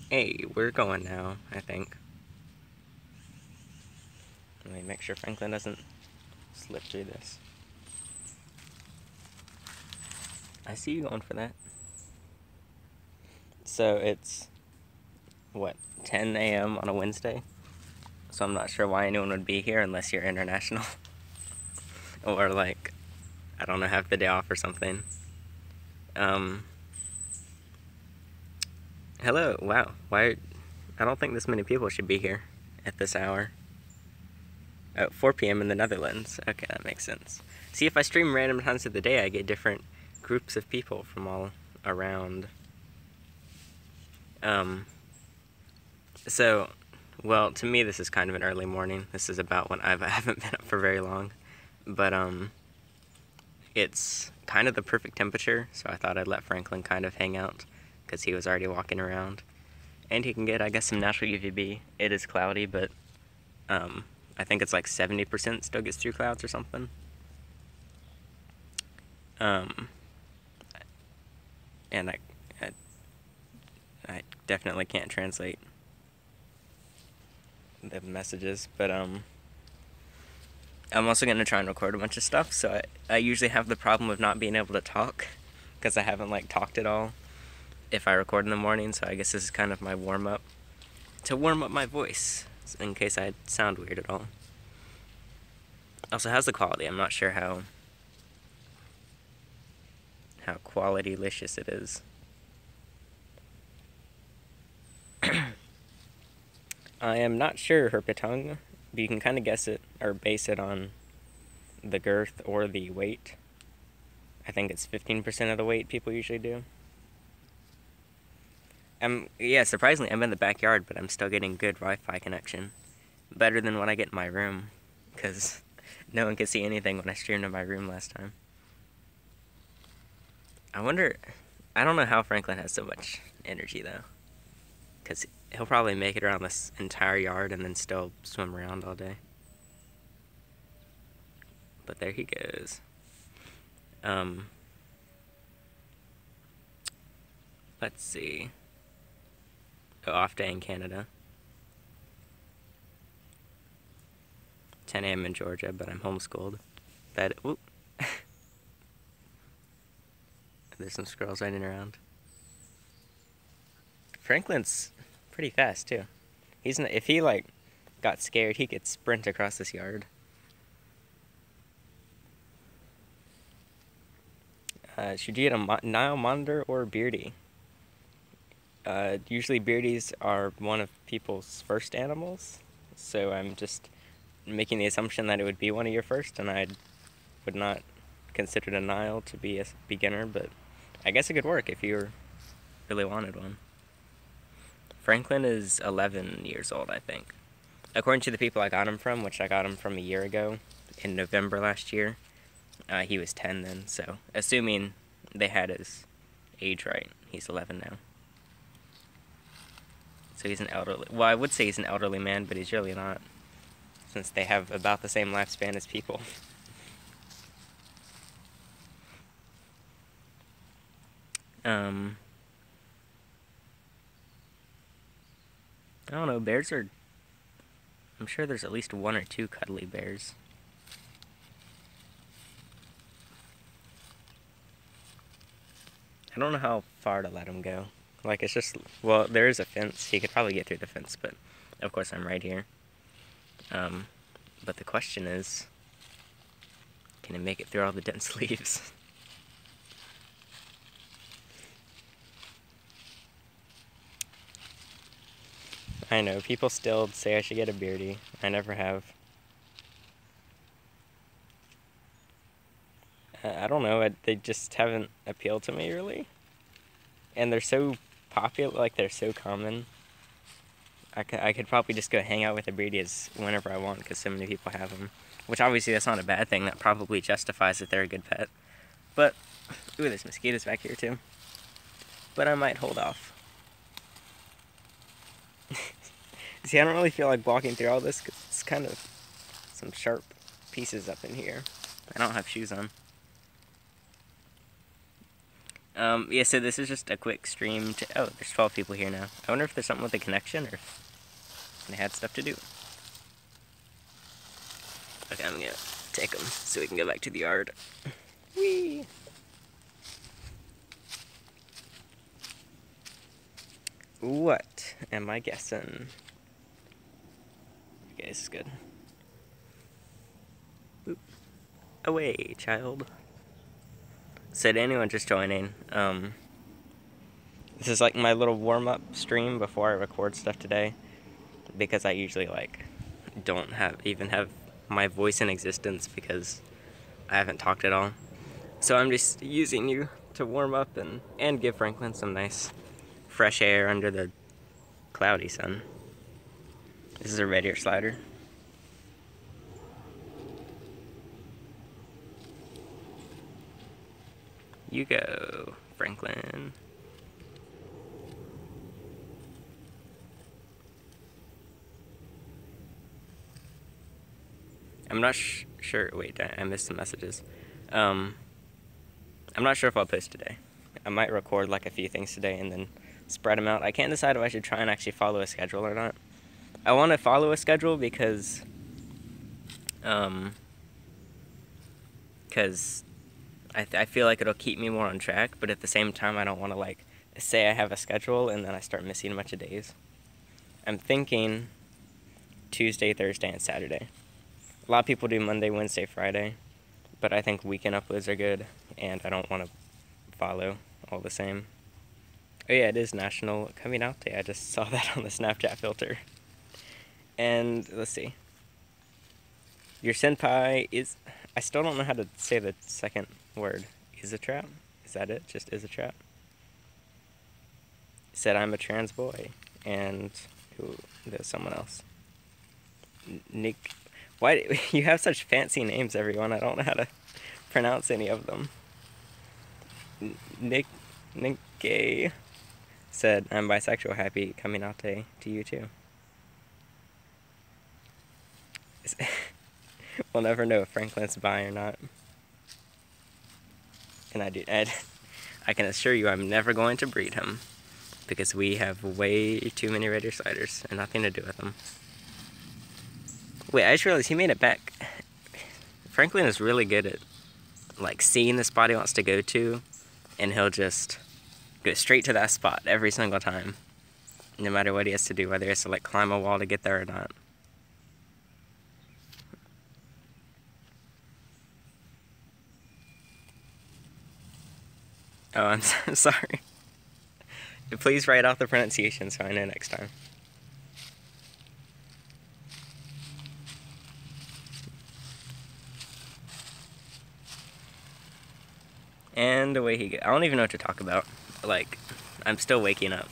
Hey, we're going now, I think. Let me make sure Franklin doesn't slip through this. I see you going for that. So it's, what, 10 a.m. on a Wednesday? So I'm not sure why anyone would be here unless you're international. Or, like, I don't know, have the day off or something. Hello, wow. Why? I don't think this many people should be here at this hour. Oh, 4 p.m. in the Netherlands. Okay, that makes sense. See, if I stream random times of the day, I get different groups of people from all around. So, well, to me, this is kind of an early morning. This is about when I haven't been up for very long. But, it's kind of the perfect temperature, so I thought I'd let Franklin kind of hang out, because he was already walking around. And he can get, I guess, some natural UVB. It is cloudy, but, I think it's like 70% still gets through clouds or something. And I definitely can't translate the messages, but I'm also going to try and record a bunch of stuff, so I usually have the problem of not being able to talk, because I haven't, like, talked at all if I record in the morning, so I guess this is kind of my warm-up, to warm up my voice, in case I sound weird at all. Also, how's the quality? I'm not sure how quality-licious it is. I am not sure, Herpetong, but you can kind of guess it, or base it on the girth or the weight. I think it's 15% of the weight people usually do. Yeah, surprisingly, I'm in the backyard, but I'm still getting good Wi-Fi connection. Better than what I get in my room, because no one could see anything when I streamed in my room last time. I don't know how Franklin has so much energy, though. Because he'll probably make it around this entire yard and then still swim around all day. But there he goes. Let's see. Oh, off day in Canada. 10 a.m. in Georgia, but I'm homeschooled. Whoop. There's some squirrels running around. Franklin's pretty fast, too. If he, like, got scared, he could sprint across this yard. Should you get a Nile monitor or a beardy? Usually beardies are one of people's first animals, so I'm just making the assumption that it would be one of your first, and I would not consider a Nile to be a beginner, but I guess it could work if you really wanted one. Franklin is 11 years old, I think. According to the people I got him from, which I got him from a year ago, in November last year, he was 10 then, so assuming they had his age right, he's 11 now. So he's an elderly, well, I would say he's an elderly man, but he's really not, since they have about the same lifespan as people. I don't know, bears are, I'm sure there's at least one or two cuddly bears. I don't know how far to let him go. Like, it's just, well, there is a fence. He could probably get through the fence, but of course I'm right here. But the question is, can he make it through all the dense leaves? I know, people still say I should get a beardy. I never have. I don't know, they just haven't appealed to me, really. And they're so popular, like, they're so common. I could probably just go hang out with a beardy whenever I want, because so many people have them. Which, obviously, that's not a bad thing. That probably justifies that they're a good pet. But, ooh, there's mosquitoes back here, too. But I might hold off. See, I don't really feel like walking through all this, because it's kind of some sharp pieces up in here. I don't have shoes on. Yeah, so this is just a quick stream to... Oh, there's 12 people here now. I wonder if there's something with the connection, or if they had stuff to do. Okay, I'm gonna take them so we can go back to the yard. Whee! What am I guessing? Okay, this is good. Boop. Away, child. So to anyone just joining, this is like my little warm-up stream before I record stuff today, because I usually like don't even have my voice in existence because I haven't talked at all. So I'm just using you to warm up and give Franklin some nice fresh air under the cloudy sun. This is a red ear slider. You go, Franklin. I'm not sure. Wait, I missed some messages. I'm not sure if I'll post today. I might record like a few things today and then spread them out. I can't decide if I should try and actually follow a schedule or not. I want to follow a schedule because I feel like it'll keep me more on track, but at the same time I don't want to like say I have a schedule and then I start missing a bunch of days. I'm thinking Tuesday, Thursday, and Saturday. A lot of people do Monday, Wednesday, Friday, but I think weekend uploads are good, and I don't want to follow all the same. Oh yeah, it is National Coming Out Day. I just saw that on the Snapchat filter. And let's see. Your senpai is... I still don't know how to say the second word. Is a trap? Is that it? Just is a trap? Said I'm a trans boy. And who? There's someone else. Nick... Why you have such fancy names, everyone? I don't know how to pronounce any of them. Nick Gay said, I'm bisexual, happy coming out day to you too. We'll never know if Franklin's bi or not. And I can assure you I'm never going to breed him, because we have way too many red ear sliders and nothing to do with them. Wait, I just realized he made it back. Franklin is really good at like seeing the spot he wants to go to, and he'll just go straight to that spot every single time, no matter what he has to do, whether he has to like climb a wall to get there or not. Oh, I'm sorry. Please write out the pronunciation so I know next time. And away he goes. I don't even know what to talk about. Like, I'm still waking up.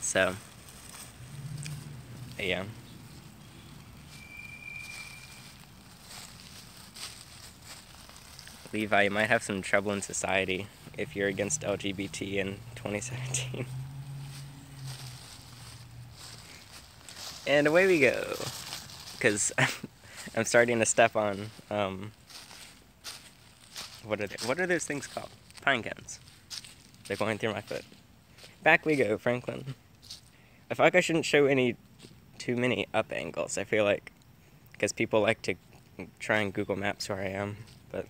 So, yeah. Levi, you might have some trouble in society if you're against LGBT in 2017. And away we go. Because I'm starting to step on, what are those things called? Pine cones. They're going through my foot. Back we go, Franklin. I feel like I shouldn't show too many up angles. I feel like, because people like to try and Google Maps where I am, but...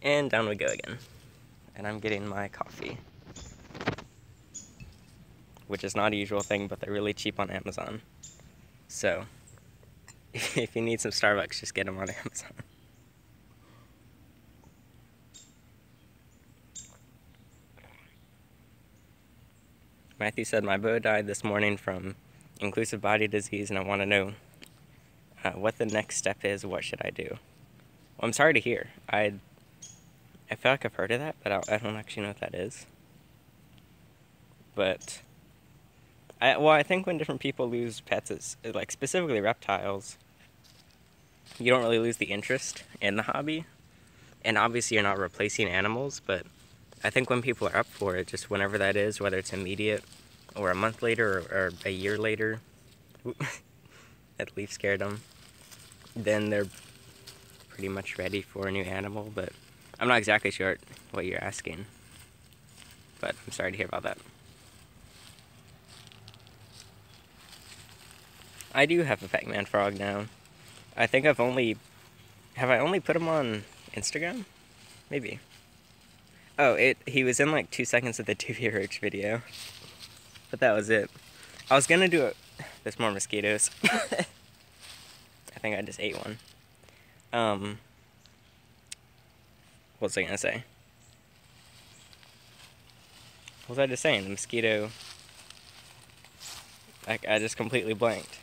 And down we go again. And I'm getting my coffee. Which is not a usual thing, but they're really cheap on Amazon. So... if you need some Starbucks, just get them on Amazon. Matthew said, my beau died this morning from inclusive body disease, and I want to know what the next step is. What should I do? Well, I'm sorry to hear. I feel like I've heard of that, but I don't actually know what that is. But... I think when different people lose pets, it's, like, specifically reptiles, you don't really lose the interest in the hobby. And obviously you're not replacing animals, but I think when people are up for it, just whenever that is, whether it's immediate or a month later or a year later, that leaf scared them, then they're pretty much ready for a new animal, but I'm not exactly sure what you're asking. But I'm sorry to hear about that. I do have a Pac-Man frog now. I think have I only put him on Instagram? Maybe. Oh, he was in like 2 seconds of the TV Roach video. But that was it. I was gonna do it. There's more mosquitoes. I think I just ate one. What was I gonna say? What was I just saying? The mosquito. I just completely blanked.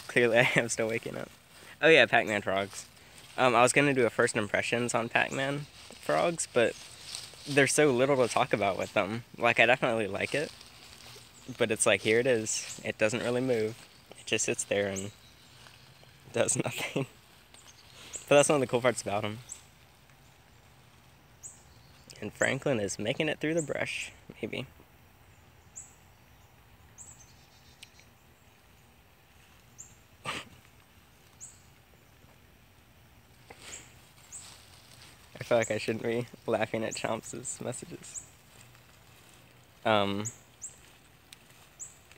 Clearly I am still waking up. Oh yeah, Pac-Man frogs. I was gonna do a first impressions on Pac-Man frogs, but there's so little to talk about with them. Like, I definitely like it, but it's like, here it is. It doesn't really move. It just sits there and does nothing. But that's one of the cool parts about them. And Franklin is making it through the brush, maybe. I feel like I shouldn't be laughing at Chomps' messages.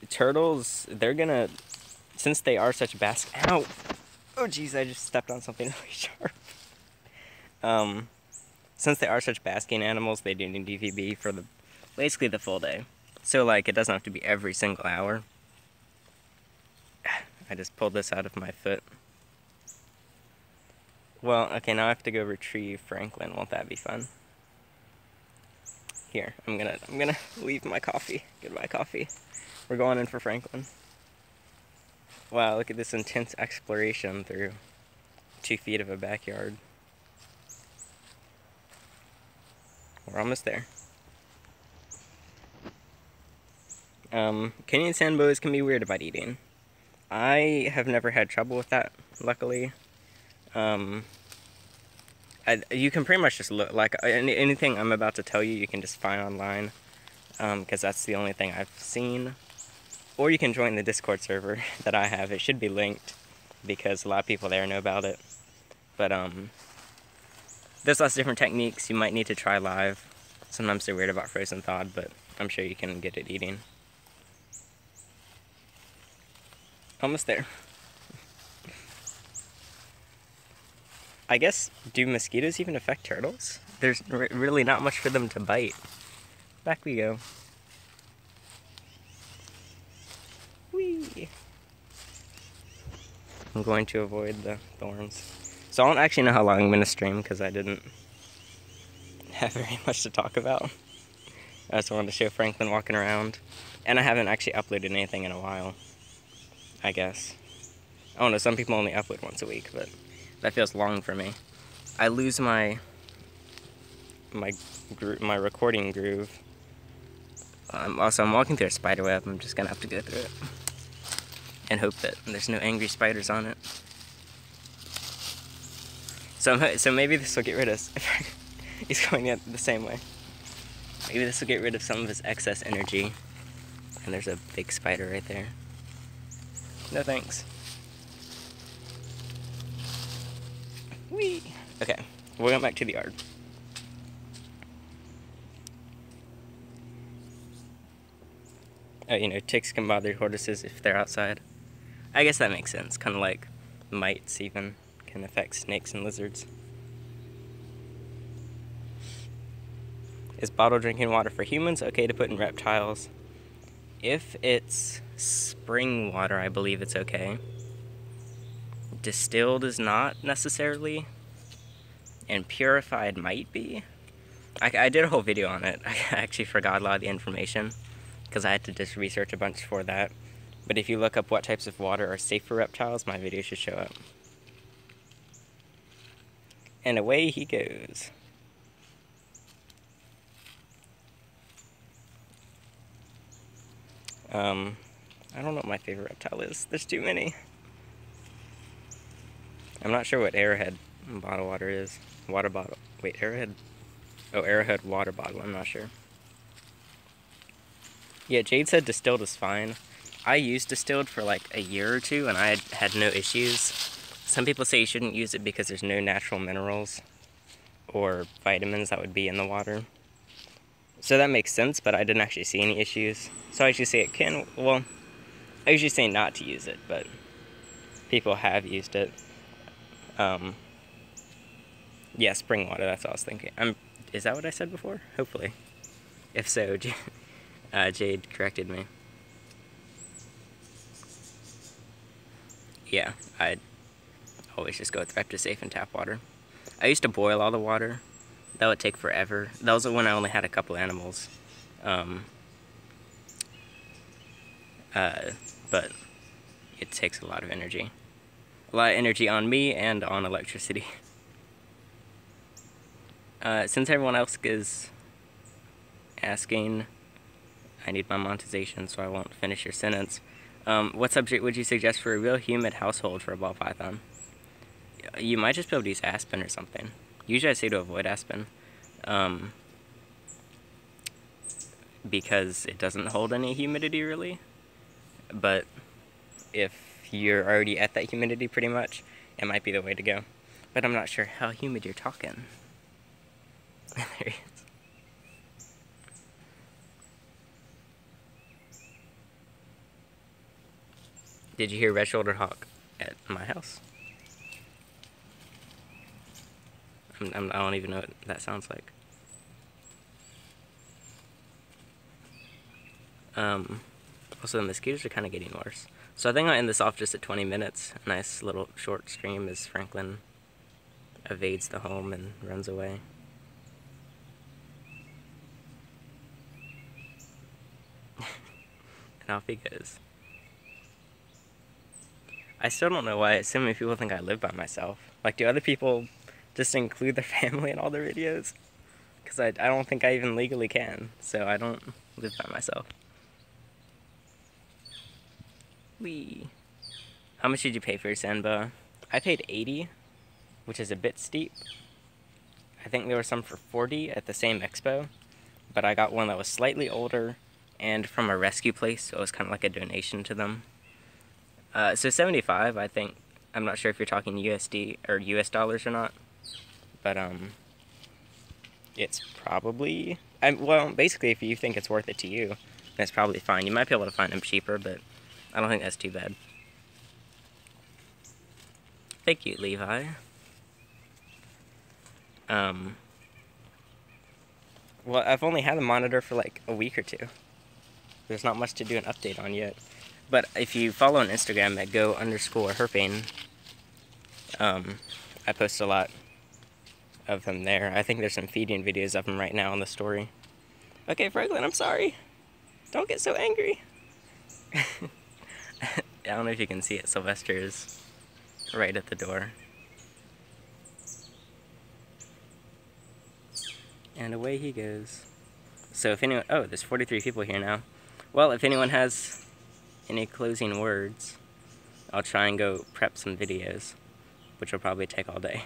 Turtles, they're gonna, since they are such ow! Oh jeez, I just stepped on something really sharp. Since they are such basking animals, they do need DVB for basically the full day. So like, it doesn't have to be every single hour. I just pulled this out of my foot. Well, okay, now I have to go retrieve Franklin. Won't that be fun? Here, I'm gonna leave my coffee. Goodbye, coffee. We're going in for Franklin. Wow, look at this intense exploration through 2 feet of a backyard. We're almost there. Kenyan sand boas can be weird about eating. I have never had trouble with that, luckily. You can pretty much just look, like, anything I'm about to tell you, you can just find online, because that's the only thing I've seen. Or you can join the Discord server that I have. It should be linked, because a lot of people there know about it. But, there's lots of different techniques you might need to try live. Sometimes they're weird about frozen thawed, but I'm sure you can get it eating. Almost there. I guess, do mosquitoes even affect turtles? There's really not much for them to bite. Back we go. Whee! I'm going to avoid the thorns. So I don't actually know how long I'm going to stream, because I didn't have very much to talk about. I just wanted to show Franklin walking around. And I haven't actually uploaded anything in a while, I guess. I don't know, some people only upload once a week, but that feels long for me. I lose my recording groove. Also, I'm walking through a spider web. I'm just gonna have to go through it and hope that there's no angry spiders on it. So maybe this will get rid of. He's going the same way. Maybe this will get rid of some of his excess energy. And there's a big spider right there. No thanks. Whee! Okay, we're going back to the yard. Oh, you know, ticks can bother tortoises if they're outside. I guess that makes sense. Kind of like mites even can affect snakes and lizards. Is bottled drinking water for humans okay to put in reptiles? If it's spring water, I believe it's okay. Distilled is not necessarily, and purified might be. I did a whole video on it. I actually forgot a lot of the information because I had to just research a bunch for that. But if you look up what types of water are safe for reptiles, my video should show up. And away he goes. I don't know what my favorite reptile is. There's too many. I'm not sure what Arrowhead bottle water is. Water bottle. Wait, Arrowhead? Oh, Arrowhead water bottle. I'm not sure. Yeah, Jade said distilled is fine. I used distilled for like a year or two, and I had no issues. Some people say you shouldn't use it because there's no natural minerals or vitamins that would be in the water. So that makes sense, but I didn't actually see any issues. So I usually say it can, well, I usually say not to use it, but people have used it. Yeah, spring water, that's what I was thinking. Is that what I said before? Hopefully. If so, Jade corrected me. Yeah, I'd always just go with Reptisafe and tap water. I used to boil all the water. That would take forever. That was when I only had a couple animals. But it takes a lot of energy. A lot of energy on me and on electricity. Since everyone else is asking, I need my monetization so I won't finish your sentence. What subject would you suggest for a real humid household for a ball python? You might just be able to use aspen or something. Usually I say to avoid aspen. Because it doesn't hold any humidity really. But if you're already at that humidity pretty much, it might be the way to go. But I'm not sure how humid you're talking. There he is. Did you hear red-shouldered hawk at my house? I don't even know what that sounds like. Also, the mosquitoes are kind of getting worse. So I think I'll end this off just at 20 minutes. A nice little short stream as Franklin evades the home and runs away. And off he goes. I still don't know why so many people think I live by myself. Like, do other people just include their family in all their videos? Because I don't think I even legally can. So I don't live by myself. Wee. How much did you pay for your sandboa? I paid 80, which is a bit steep. I think there were some for 40 at the same expo, but I got one that was slightly older and from a rescue place, so it was kind of like a donation to them. So 75, I think. I'm not sure if you're talking USD or US dollars or not, but it's probably, well, basically if you think it's worth it to you, that's probably fine. You might be able to find them cheaper, but I don't think that's too bad. Thank you, Levi. Well, I've only had the monitor for like a week or two. There's not much to do an update on yet. But if you follow on Instagram at go_herping, I post a lot of them there. I think there's some feeding videos of them right now on the story. Okay, Franklin, I'm sorry. Don't get so angry. I don't know if you can see it. Sylvester is right at the door. And away he goes. So if anyone, oh, there's 43 people here now. Well, if anyone has any closing words, I'll try and go prep some videos, which will probably take all day.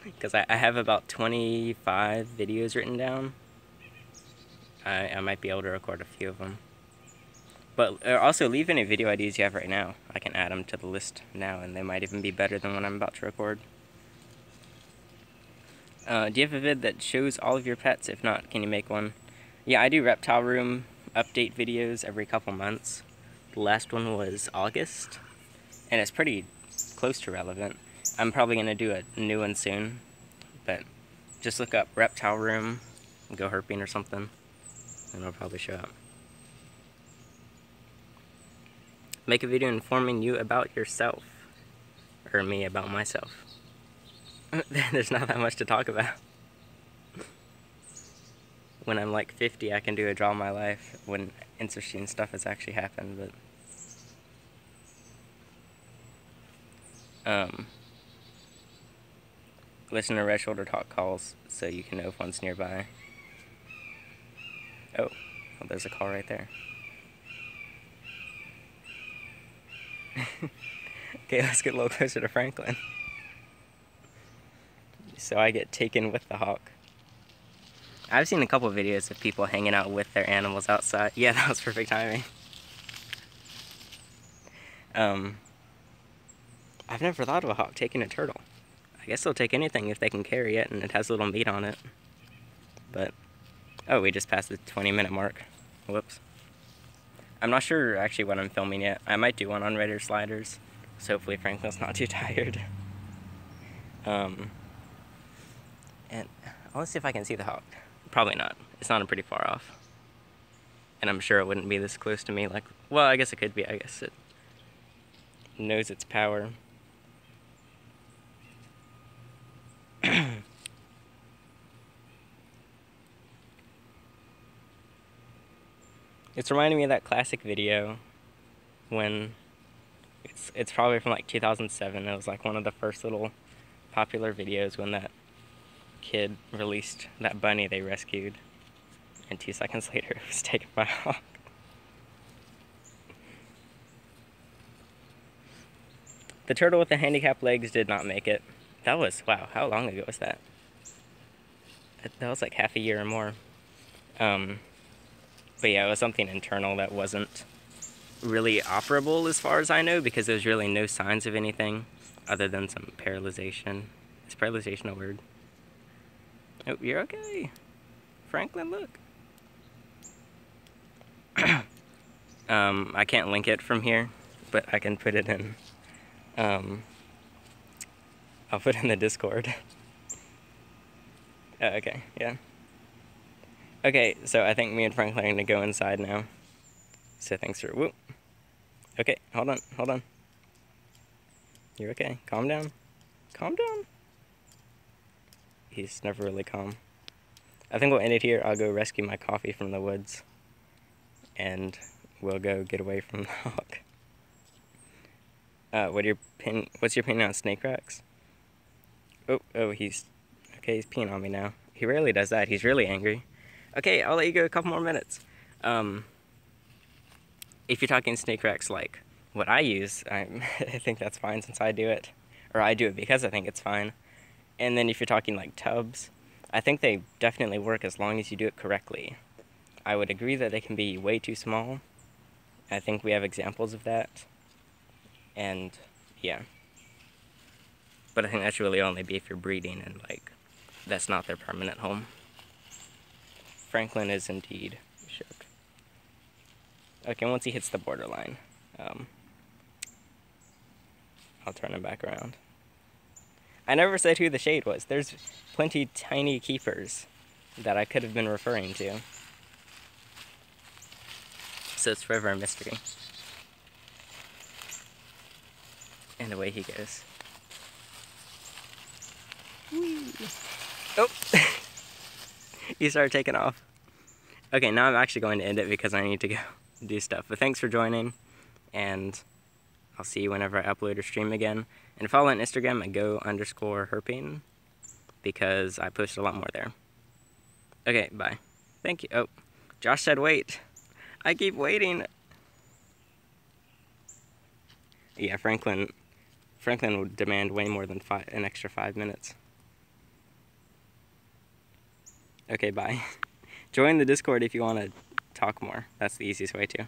Because I have about 25 videos written down. I might be able to record a few of them. But also leave any video ideas you have right now. I can add them to the list now, and they might even be better than what I'm about to record. Do you have a vid that shows all of your pets? If not, can you make one? Yeah, I do reptile room update videos every couple months. The last one was August, and it's pretty close to relevant. I'm probably going to do a new one soon, but just look up reptile room, GoHerping or something, and it'll probably show up. Make a video informing you about yourself, or me about myself. There's not that much to talk about. When I'm like 50, I can do a draw my life when interesting stuff has actually happened, but listen to red-shouldered hawk calls so you can know if one's nearby. Oh, well, there's a call right there. Okay, let's get a little closer to Franklin. So I get taken with the hawk. I've seen a couple of videos of people hanging out with their animals outside. Yeah, that was perfect timing. I I've never thought of a hawk taking a turtle. I guess they'll take anything if they can carry it and it has a little meat on it. But, oh, we just passed the 20-minute mark. Whoops. I'm not sure actually what I'm filming yet. I might do one on Raider sliders, so hopefully Franklin's not too tired. And I want to see if I can see the hawk. Probably not. It's not pretty far off. And I'm sure it wouldn't be this close to me. Like, well, I guess it could be. I guess it knows its power. It's reminding me of that classic video when it's probably from like 2007. It was like one of the first little popular videos when that kid released that bunny they rescued, and 2 seconds later it was taken by a hawk. The turtle with the handicapped legs did not make it. That was, wow, how long ago was that? That was like half a year or more. But yeah, it was something internal that wasn't really operable as far as I know, because there's really no signs of anything other than some paralyzation. Is paralyzation a word? Oh, you're okay. Franklin, look. I can't link it from here, but I can put it in. I'll put it in the Discord. Okay, yeah. Okay, so I think me and Franklin are gonna go inside now. So thanks for, whoop. Okay, hold on. You're okay, calm down. Calm down. He's never really calm. I think we'll end it here. I'll go rescue my coffee from the woods. And we'll go get away from the hawk. What's your opinion on snake racks? Oh, he's peeing on me now. He rarely does that, he's really angry. Okay, I'll let you go a couple more minutes. If you're talking snake racks like what I use, I think that's fine since I do it. Or I do it because I think it's fine. And then if you're talking like tubs, I think they definitely work as long as you do it correctly. I would agree that they can be way too small. I think we have examples of that. And yeah. But I think that should really only be if you're breeding and like that's not their permanent home. Franklin is indeed shook. Okay, once he hits the borderline, I'll turn him back around. I never said who the shade was. There's plenty tiny keepers that I could have been referring to. So it's forever a mystery. And away he goes. Whee! Oh! He started taking off. Okay, now I'm actually going to end it because I need to go do stuff. But thanks for joining, and I'll see you whenever I upload or stream again. And follow on Instagram at go_herping because I post a lot more there. Okay, bye. Thank you. Oh, Josh said wait. I keep waiting. Yeah, Franklin would demand way more than an extra 5 minutes. Okay, bye. Join the Discord if you want to talk more. That's the easiest way to.